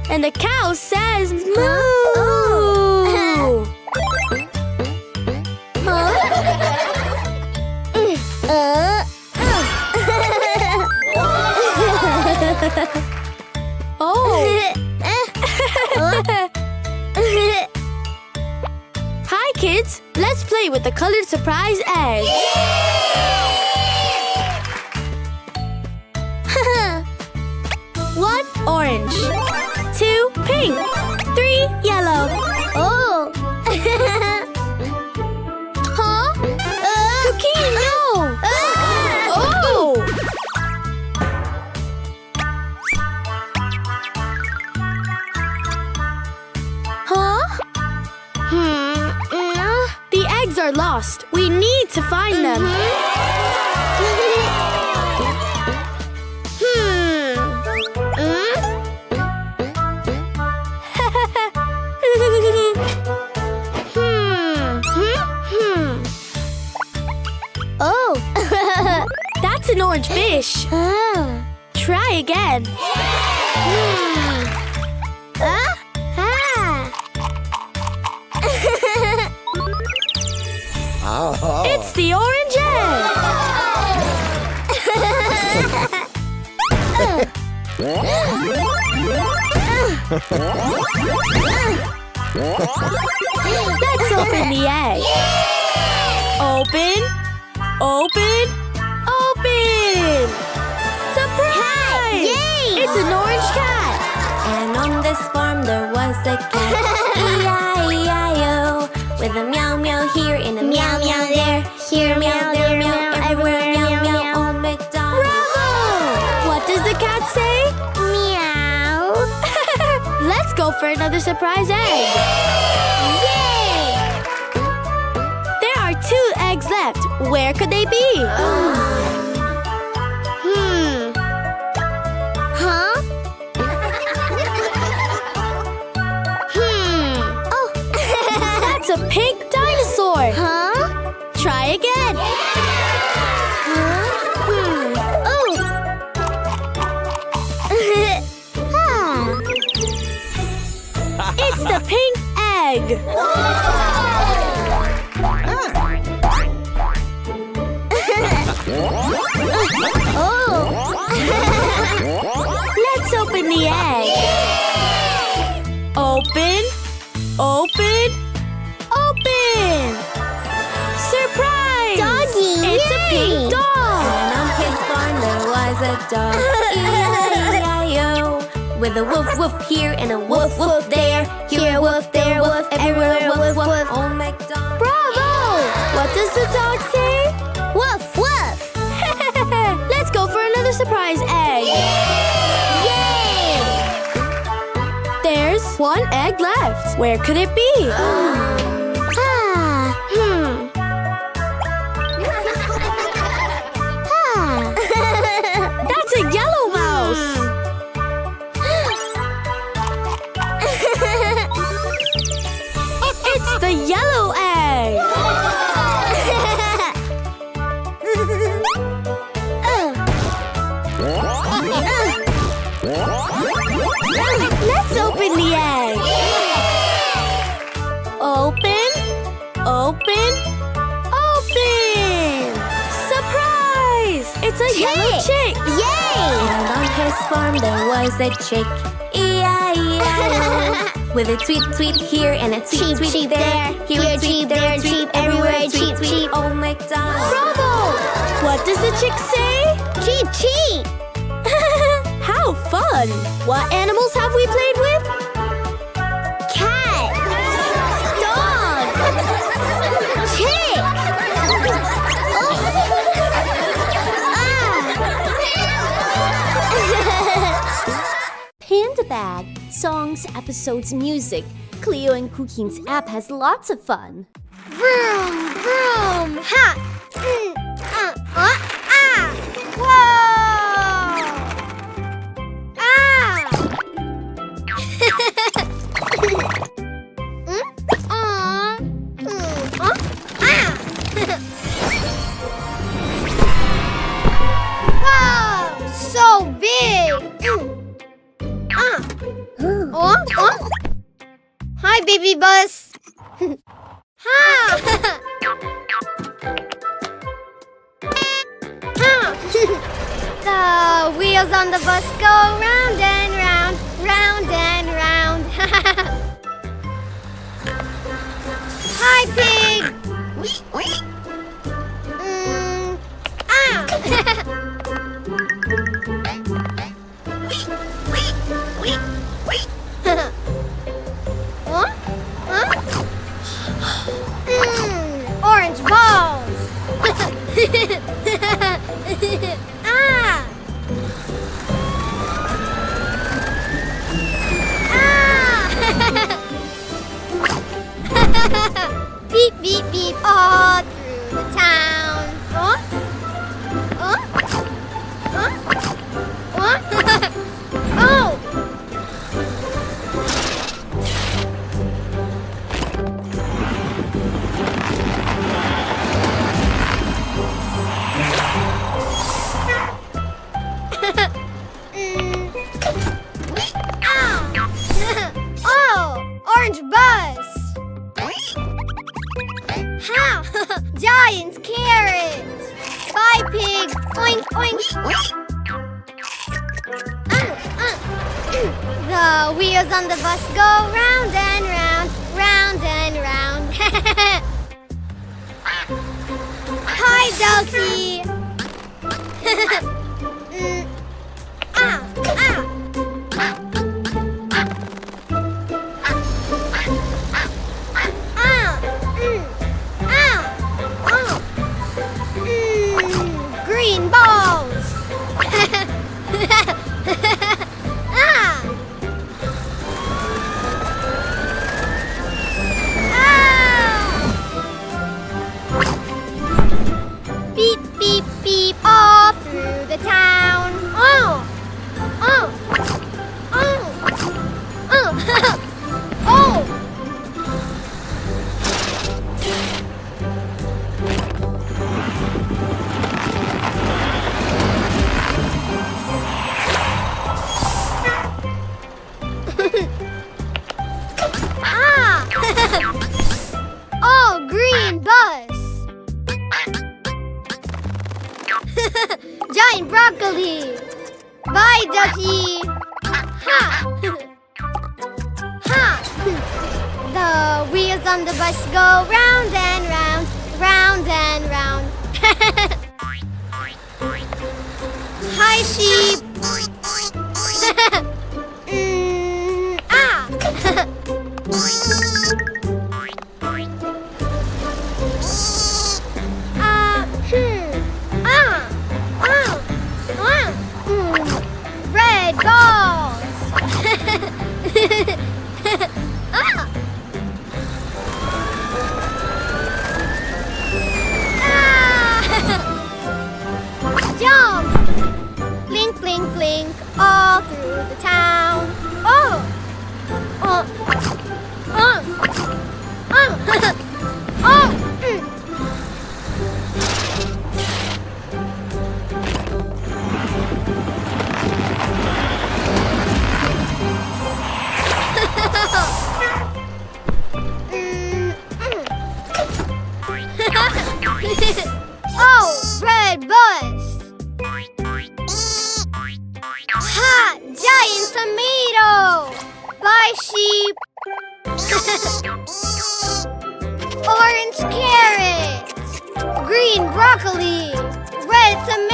And the cow says moo! Oh! Hi kids! Let's play with the colored surprise egg! 1 orange, 2 pink, 3 yellow. Oh! Huh? Cuquin, no! Oh! Huh? The eggs are lost. We need to find them. Oh! That's an orange fish. Try again. It's the orange egg! Let's open the egg. Open, open, open! Surprise! Yay! It's an orange cat! And on this farm there was a cat, E-I-E-I-O, with a meow meow here and a meow meow there. Here meow, there meow, everywhere meow meow. Old MacDonald. Bravo! What does the cat say? Meow. Let's go for another surprise egg. Yay! There are 2 eggs left. Where could they be? Huh? Oh, that's a pink dinosaur. Huh? Try again. Oh. It's the pink egg. Let's open the egg. Open, open, open. Surprise! Doggy, It's a yay! pink dog. And on his farm there was a dog, E-I-E-I-O, with a woof woof here and a woof woof there. Here a woof, there a woof, everywhere woof woof. Old MacDonald. Bravo! What does the dog say? Woof woof. Let's go for another surprise egg. Yay! There's 1 egg left. Where could it be? That's a yellow mouse. It's the yellow egg. Let's open the egg. Open, open, open. Surprise! It's a yellow chick. Yay! And on his farm there was a chick, E-I-E-I-O, with a tweet tweet here and a tweet tweet there. Here a tweet, there a tweet, everywhere a tweet tweet. Old MacDonald. Bravo! What does the chick say? Cheep cheep. How fun! What animals have we played with? Cat. Dog. Chick. Panda Bag. Songs, episodes, music. Cleo and Cuquin's app has lots of fun. Vroom vroom. Ha. Whoa. Wow, so big. beep, beep, bus. Ha! The wheels on the bus go round and round, round and round. Hi, pig. Huh? Orange balls. Ah! Beep, beep, beep, all through the town. Huh? Huh? Huh? Huh? Oh! Oh! Orange bus! Ha! Giant carrot! Bye, pig! Oink, oink! The wheels on the bus go round and round, round and round. Hi, Ducky! Ah! Green balls! Beep, beep, beep, all through the town. Oh! Oh! Oh! Oh! Oh! Oh, green bus! Giant broccoli! Bye, Ducky! Ha! Ha! The wheels on the bus go round and round, round and round. Hi, sheep! Red balls! Jump! Blink, blink, blink, all through the town. Oh! Oh! Oh! Oh! Oh! Oh, red bus! Ha! Giant tomato! Bye, sheep! Orange carrot! Green broccoli! Red tomato!